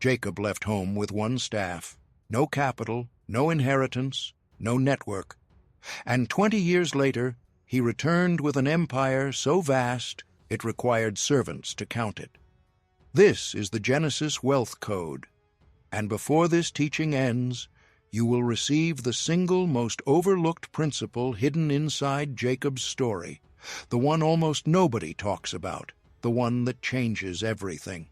Jacob left home with one staff, no capital, no inheritance, no network. And 20 years later, he returned with an empire so vast it required servants to count it. This is the Genesis wealth code. And before this teaching ends, you will receive the single most overlooked principle hidden inside Jacob's story, the one almost nobody talks about, the one that changes everything.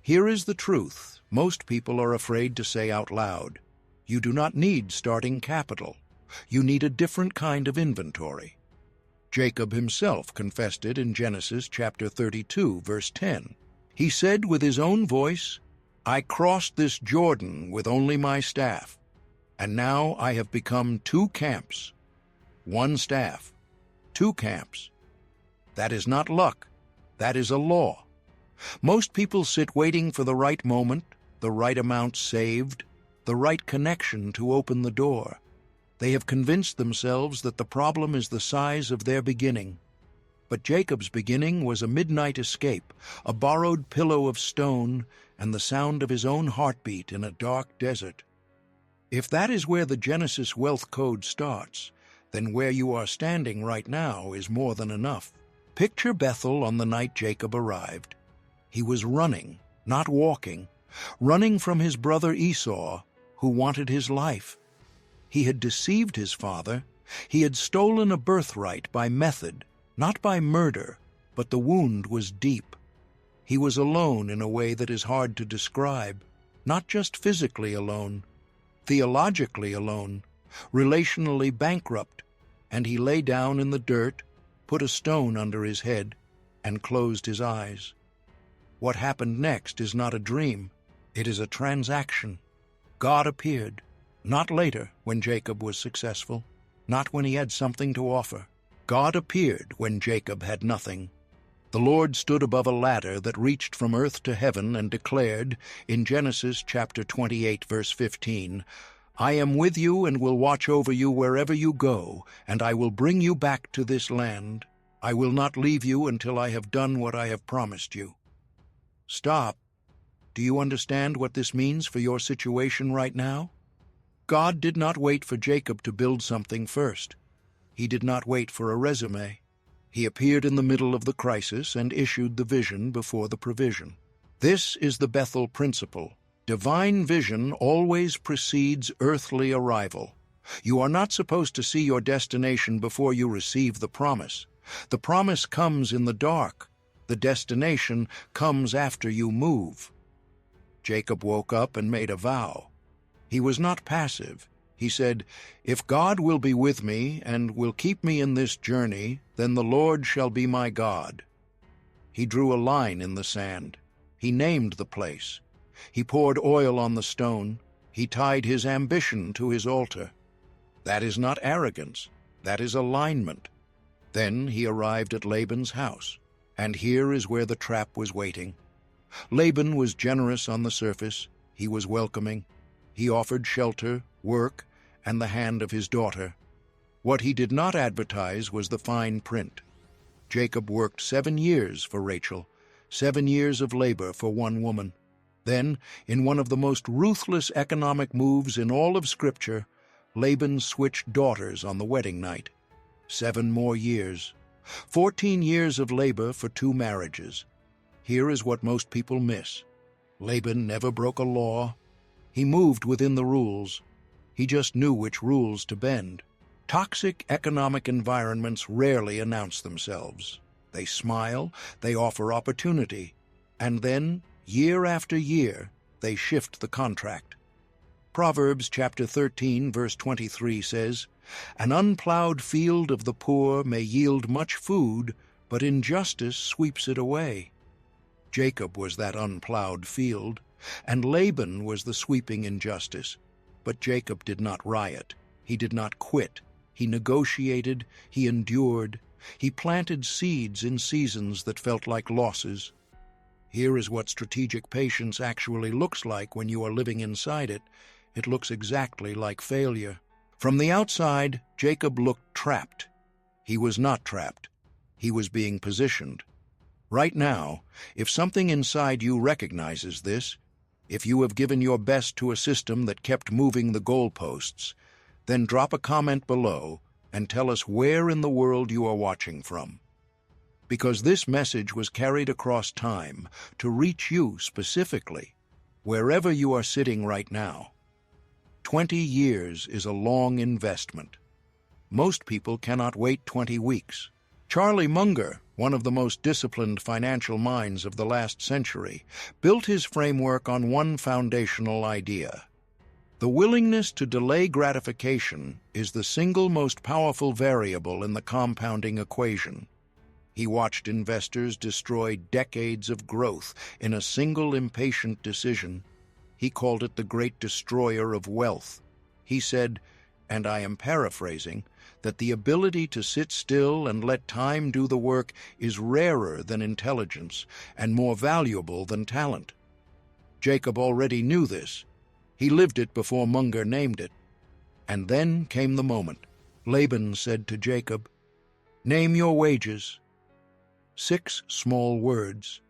Here is the truth most people are afraid to say out loud. You do not need starting capital. You need a different kind of inventory. Jacob himself confessed it in Genesis chapter 32, verse 10. He said with his own voice, "I crossed this Jordan with only my staff, and now I have become two camps. One staff, two camps." That is not luck. That is a law. Most people sit waiting for the right moment, the right amount saved, the right connection to open the door. They have convinced themselves that the problem is the size of their beginning. But Jacob's beginning was a midnight escape, a borrowed pillow of stone, and the sound of his own heartbeat in a dark desert. If that is where the Genesis wealth code starts, then where you are standing right now is more than enough. Picture Bethel on the night Jacob arrived. He was running, not walking, running from his brother Esau, who wanted his life. He had deceived his father. He had stolen a birthright by method, not by murder, but the wound was deep. He was alone in a way that is hard to describe, not just physically alone, theologically alone, relationally bankrupt, and he lay down in the dirt, put a stone under his head, and closed his eyes. What happened next is not a dream, it is a transaction. God appeared, not later when Jacob was successful, not when he had something to offer. God appeared when Jacob had nothing. The Lord stood above a ladder that reached from earth to heaven and declared, in Genesis chapter 28, verse 15, "I am with you and will watch over you wherever you go, and I will bring you back to this land. I will not leave you until I have done what I have promised you." Stop. Do you understand what this means for your situation right now? God did not wait for Jacob to build something first. He did not wait for a resume. He appeared in the middle of the crisis and issued the vision before the provision. This is the Bethel principle. Divine vision always precedes earthly arrival. You are not supposed to see your destination before you receive the promise. The promise comes in the dark. The destination comes after you move. Jacob woke up and made a vow. He was not passive. He said, "If God will be with me and will keep me in this journey, then the Lord shall be my God." He drew a line in the sand. He named the place. He poured oil on the stone. He tied his ambition to his altar. That is not arrogance. That is alignment. Then he arrived at Laban's house, and here is where the trap was waiting. Laban was generous on the surface. He was welcoming. He offered shelter, work, and the hand of his daughter. What he did not advertise was the fine print. Jacob worked 7 years for Rachel, 7 years of labor for one woman. Then, in one of the most ruthless economic moves in all of Scripture, Laban switched daughters on the wedding night. 7 more years. 14 years of labor for 2 marriages. Here is what most people miss. Laban never broke a law. He moved within the rules. He just knew which rules to bend. Toxic economic environments rarely announce themselves. They smile, they offer opportunity, and then, year after year, they shift the contract. Proverbs chapter 13, verse 23 says, "An unplowed field of the poor may yield much food, but injustice sweeps it away." Jacob was that unplowed field, and Laban was the sweeping injustice. But Jacob did not riot. He did not quit. He negotiated. He endured. He planted seeds in seasons that felt like losses. Here is what strategic patience actually looks like when you are living inside it. It looks exactly like failure. From the outside, Jacob looked trapped. He was not trapped. He was being positioned. Right now, if something inside you recognizes this, If you have given your best to a system that kept moving the goalposts, then drop a comment below and tell us where in the world you are watching from. Because this message was carried across time to reach you specifically, wherever you are sitting right now. 20 years is a long investment. Most people cannot wait 20 weeks. Charlie Munger, one of the most disciplined financial minds of the last century, built his framework on one foundational idea. The willingness to delay gratification is the single most powerful variable in the compounding equation. He watched investors destroy decades of growth in a single impatient decision. He called it the great destroyer of wealth. He said, and I am paraphrasing, that the ability to sit still and let time do the work is rarer than intelligence and more valuable than talent. Jacob already knew this. He lived it before Munger named it. And then came the moment. Laban said to Jacob, "Name your wages." 6 small words.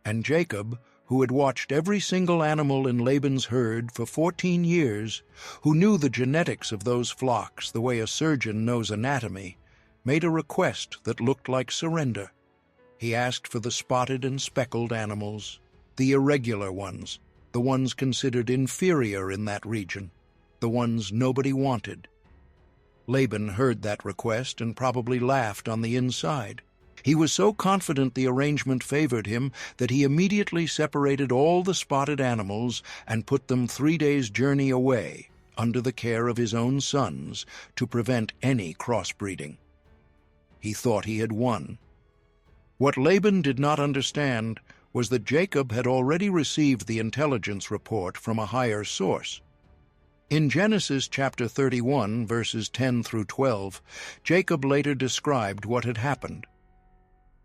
And Jacob, who had watched every single animal in Laban's herd for 14 years, who knew the genetics of those flocks the way a surgeon knows anatomy, made a request that looked like surrender. He asked for the spotted and speckled animals, the irregular ones, the ones considered inferior in that region, the ones nobody wanted. Laban heard that request and probably laughed on the inside. He was so confident the arrangement favored him that he immediately separated all the spotted animals and put them 3 days' journey away, under the care of his own sons, to prevent any crossbreeding. He thought he had won. What Laban did not understand was that Jacob had already received the intelligence report from a higher source. In Genesis chapter 31, verses 10 through 12, Jacob later described what had happened.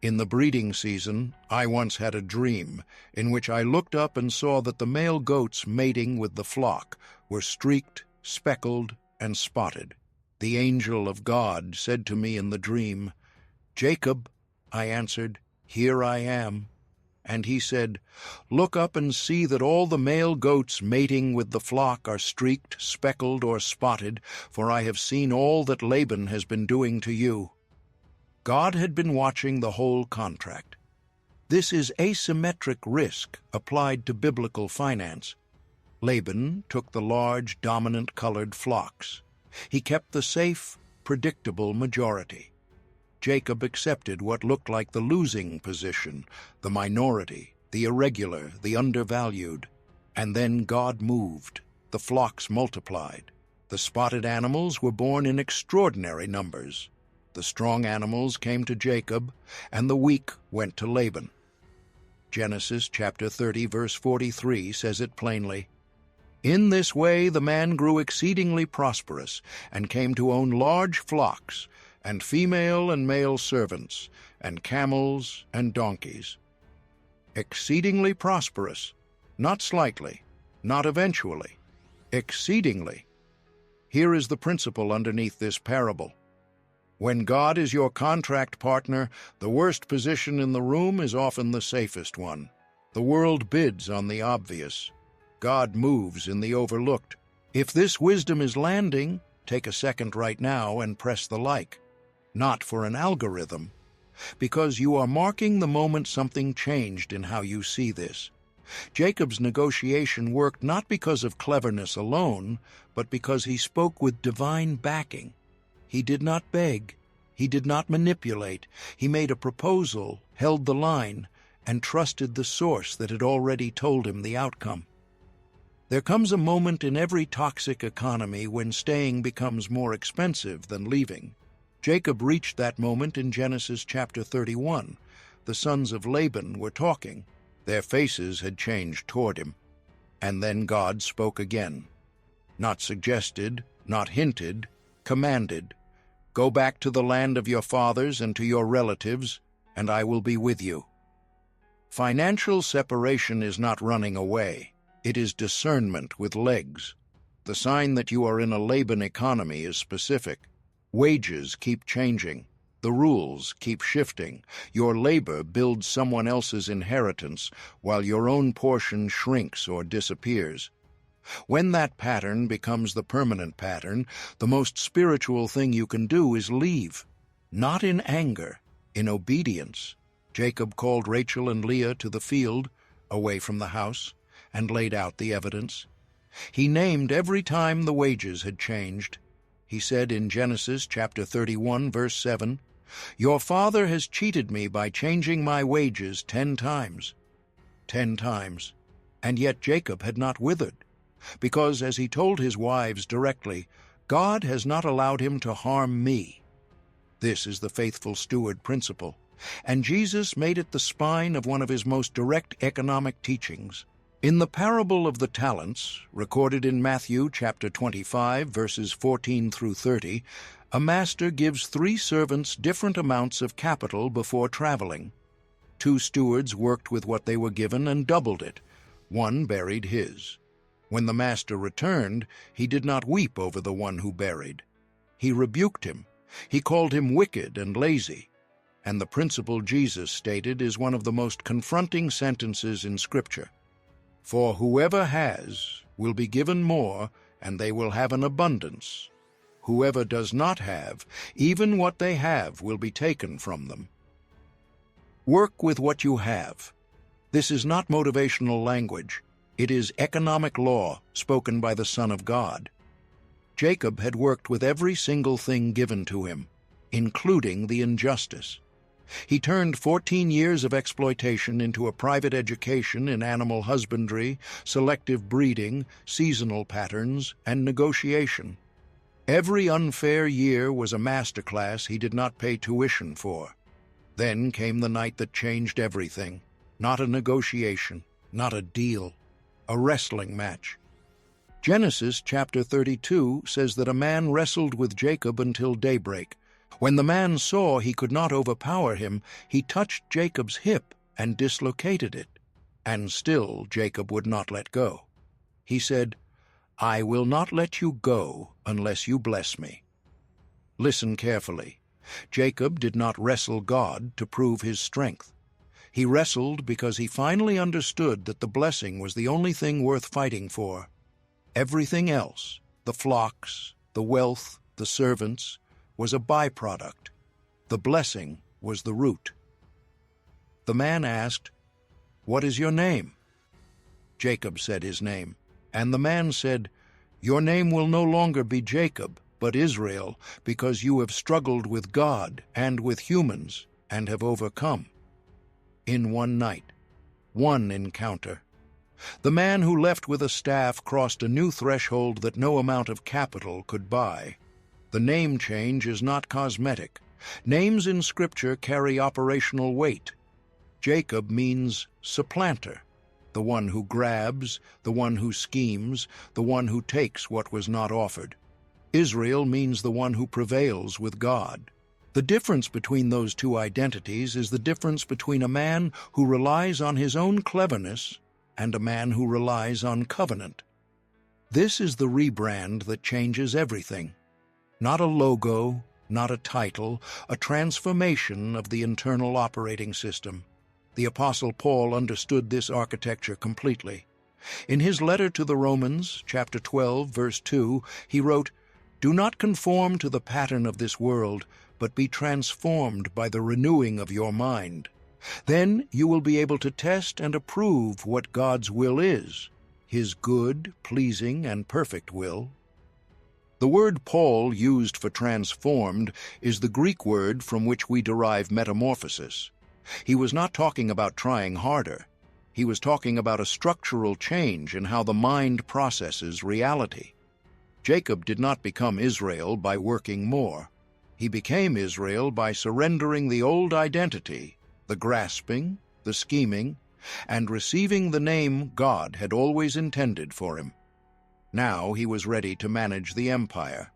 In the breeding season, I once had a dream in which I looked up and saw that the male goats mating with the flock were streaked, speckled, and spotted. The angel of God said to me in the dream, "Jacob," I answered, "Here I am." And he said, "Look up and see that all the male goats mating with the flock are streaked, speckled, or spotted, for I have seen all that Laban has been doing to you." God had been watching the whole contract. This is asymmetric risk applied to biblical finance. Laban took the large, dominant-colored flocks. He kept the safe, predictable majority. Jacob accepted what looked like the losing position, the minority, the irregular, the undervalued. And then God moved. The flocks multiplied. The spotted animals were born in extraordinary numbers. The strong animals came to Jacob, and the weak went to Laban. Genesis chapter 30, verse 43 says it plainly. In this way the man grew exceedingly prosperous, and came to own large flocks, and female and male servants, and camels and donkeys. Exceedingly prosperous, not slightly, not eventually, exceedingly. Here is the principle underneath this parable. When God is your contract partner, the worst position in the room is often the safest one. The world bids on the obvious. God moves in the overlooked. If this wisdom is landing, take a second right now and press the like. Not for an algorithm, because you are marking the moment something changed in how you see this. Jacob's negotiation worked not because of cleverness alone, but because he spoke with divine backing. He did not beg. He did not manipulate. He made a proposal, held the line, and trusted the source that had already told him the outcome. There comes a moment in every toxic economy when staying becomes more expensive than leaving. Jacob reached that moment in Genesis chapter 31. The sons of Laban were talking. Their faces had changed toward him. And then God spoke again. Not suggested, not hinted, commanded. Go back to the land of your fathers and to your relatives, and I will be with you. Financial separation is not running away. It is discernment with legs. The sign that you are in a Laban economy is specific. Wages keep changing. The rules keep shifting. Your labor builds someone else's inheritance, while your own portion shrinks or disappears. When that pattern becomes the permanent pattern, the most spiritual thing you can do is leave. Not in anger, in obedience. Jacob called Rachel and Leah to the field, away from the house, and laid out the evidence. He named every time the wages had changed. He said in Genesis chapter 31, verse 7, "Your father has cheated me by changing my wages 10 times. 10 times. And yet Jacob had not withered, because, as he told his wives directly, God has not allowed him to harm me." This is the faithful steward principle, and Jesus made it the spine of one of his most direct economic teachings. In the parable of the talents, recorded in Matthew chapter 25, verses 14 through 30, a master gives 3 servants different amounts of capital before traveling. 2 stewards worked with what they were given and doubled it. One buried his. When the master returned, he did not weep over the one who buried. He rebuked him. He called him wicked and lazy. And the principle Jesus stated is one of the most confronting sentences in Scripture. "For whoever has will be given more, and they will have an abundance. Whoever does not have, even what they have will be taken from them." Work with what you have. This is not motivational language. It is economic law spoken by the Son of God. Jacob had worked with every single thing given to him, including the injustice. He turned 14 years of exploitation into a private education in animal husbandry, selective breeding, seasonal patterns, and negotiation. Every unfair year was a masterclass he did not pay tuition for. Then came the night that changed everything. Not a negotiation, not a deal, a wrestling match. Genesis chapter 32 says that a man wrestled with Jacob until daybreak. When the man saw he could not overpower him, he touched Jacob's hip and dislocated it. And still Jacob would not let go. He said, "I will not let you go unless you bless me." Listen carefully. Jacob did not wrestle God to prove his strength. He wrestled because he finally understood that the blessing was the only thing worth fighting for. Everything else, the flocks, the wealth, the servants, was a byproduct. The blessing was the root. The man asked, "What is your name?" Jacob said his name. And the man said, "Your name will no longer be Jacob, but Israel, because you have struggled with God and with humans and have overcome." In one night, one encounter, the man who left with a staff crossed a new threshold that no amount of capital could buy. The name change is not cosmetic. Names in Scripture carry operational weight. Jacob means supplanter, the one who grabs, the one who schemes, the one who takes what was not offered. Israel means the one who prevails with God. The difference between those two identities is the difference between a man who relies on his own cleverness and a man who relies on covenant. This is the rebrand that changes everything. Not a logo, not a title, a transformation of the internal operating system. The Apostle Paul understood this architecture completely. In his letter to the Romans, chapter 12, verse 2, he wrote, "Do not conform to the pattern of this world, but be transformed by the renewing of your mind. Then you will be able to test and approve what God's will is, His good, pleasing, and perfect will." The word Paul used for transformed is the Greek word from which we derive metamorphosis. He was not talking about trying harder. He was talking about a structural change in how the mind processes reality. Jacob did not become Israel by working more. He became Israel by surrendering the old identity, the grasping, the scheming, and receiving the name God had always intended for him. Now he was ready to manage the empire.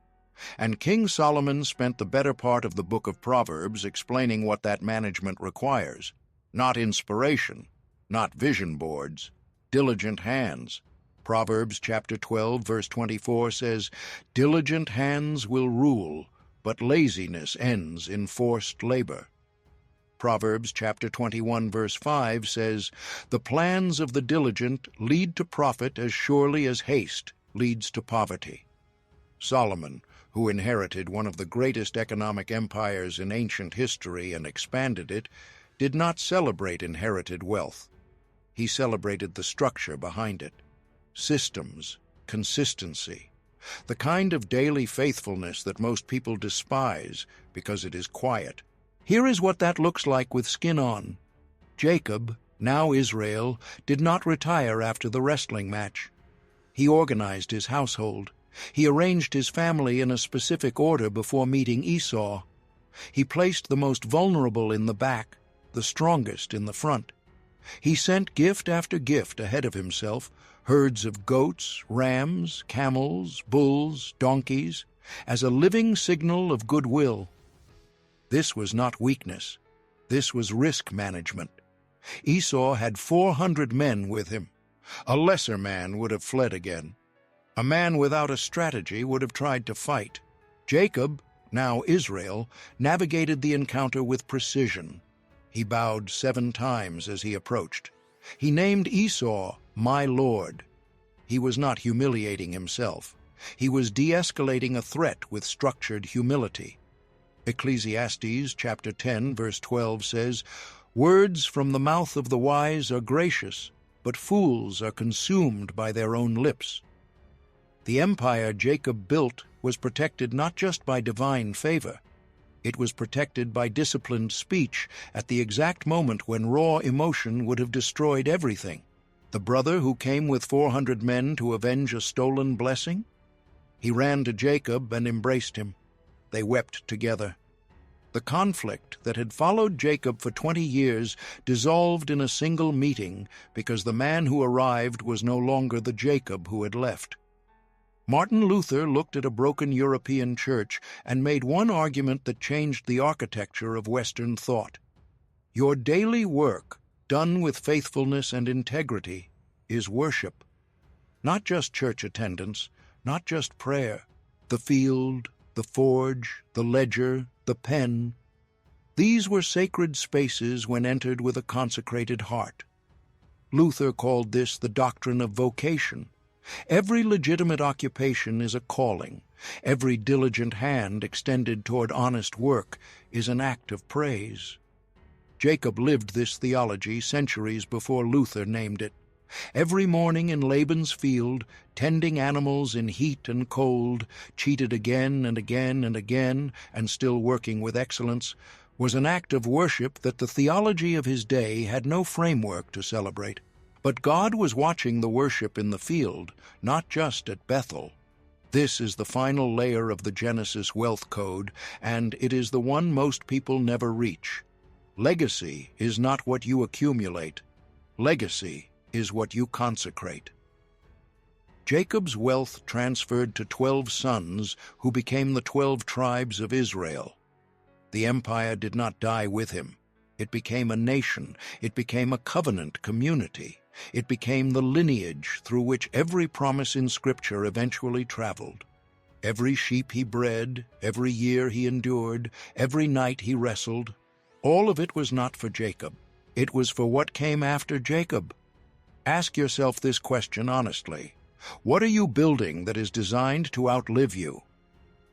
And King Solomon spent the better part of the book of Proverbs explaining what that management requires. Not inspiration, not vision boards, diligent hands. Proverbs chapter 12, verse 24 says, "Diligent hands will rule, but laziness ends in forced labor. Proverbs chapter 21 verse 5 says, "The plans of the diligent lead to profit as surely as haste leads to poverty." Solomon, who inherited one of the greatest economic empires in ancient history and expanded it, did not celebrate inherited wealth. He celebrated the structure behind it. Systems, consistency, the kind of daily faithfulness that most people despise because it is quiet. Here is what that looks like with skin on. Jacob, now Israel, did not retire after the wrestling match. He organized his household. He arranged his family in a specific order before meeting Esau. He placed the most vulnerable in the back, the strongest in the front. He sent gift after gift ahead of himself, herds of goats, rams, camels, bulls, donkeys, as a living signal of goodwill. This was not weakness. This was risk management. Esau had 400 men with him. A lesser man would have fled again. A man without a strategy would have tried to fight. Jacob, now Israel, navigated the encounter with precision. He bowed 7 times as he approached. He named Esau, "my lord." He was not humiliating himself. He was de-escalating a threat with structured humility. Ecclesiastes chapter 10 verse 12 says, "Words from the mouth of the wise are gracious, but fools are consumed by their own lips." The empire Jacob built was protected not just by divine favor. It was protected by disciplined speech at the exact moment when raw emotion would have destroyed everything. The brother who came with 400 men to avenge a stolen blessing? He ran to Jacob and embraced him. They wept together. The conflict that had followed Jacob for 20 years dissolved in a single meeting because the man who arrived was no longer the Jacob who had left. Martin Luther looked at a broken European church and made one argument that changed the architecture of Western thought. Your daily work, done with faithfulness and integrity, is worship. Not just church attendance, not just prayer. The field, the forge, the ledger, the pen. These were sacred spaces when entered with a consecrated heart. Luther called this the doctrine of vocation. Every legitimate occupation is a calling. Every diligent hand extended toward honest work is an act of praise. Jacob lived this theology centuries before Luther named it. Every morning in Laban's field, tending animals in heat and cold, cheated again and again and again, and still working with excellence, was an act of worship that the theology of his day had no framework to celebrate. But God was watching the worship in the field, not just at Bethel. This is the final layer of the Genesis wealth code, and it is the one most people never reach. Legacy is not what you accumulate. Legacy is what you consecrate. Jacob's wealth transferred to 12 sons who became the 12 tribes of Israel. The empire did not die with him. It became a nation. It became a covenant community. It became the lineage through which every promise in Scripture eventually traveled. Every sheep he bred, every year he endured, every night he wrestled, all of it was not for Jacob. It was for what came after Jacob. Ask yourself this question honestly. What are you building that is designed to outlive you?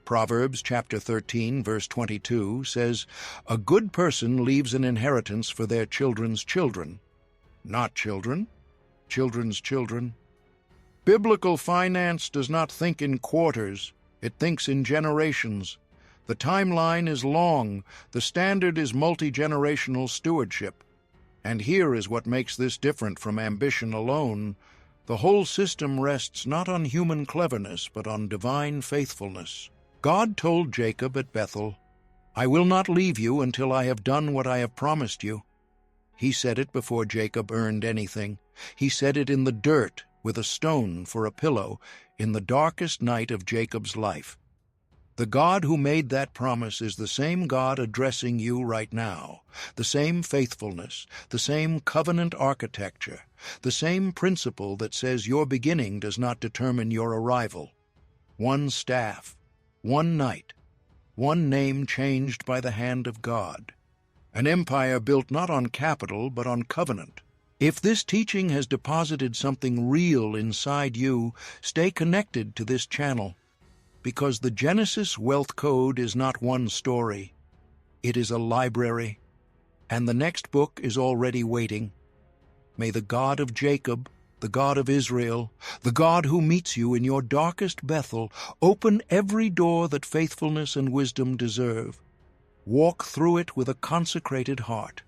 Proverbs chapter 13, verse 22 says, "A good person leaves an inheritance for their children's children." Not children, children's children. Biblical finance does not think in quarters, it thinks in generations. The timeline is long, the standard is multi-generational stewardship. And here is what makes this different from ambition alone. The whole system rests not on human cleverness, but on divine faithfulness. God told Jacob at Bethel, "I will not leave you until I have done what I have promised you." He said it before Jacob earned anything. He said it in the dirt, with a stone for a pillow, in the darkest night of Jacob's life. The God who made that promise is the same God addressing you right now, the same faithfulness, the same covenant architecture, the same principle that says your beginning does not determine your arrival. One staff, one night, one name changed by the hand of God, an empire built not on capital but on covenant. If this teaching has deposited something real inside you, stay connected to this channel, because the Genesis Wealth Code is not one story. It is a library, and the next book is already waiting. May the God of Jacob, the God of Israel, the God who meets you in your darkest Bethel, open every door that faithfulness and wisdom deserve. Walk through it with a consecrated heart.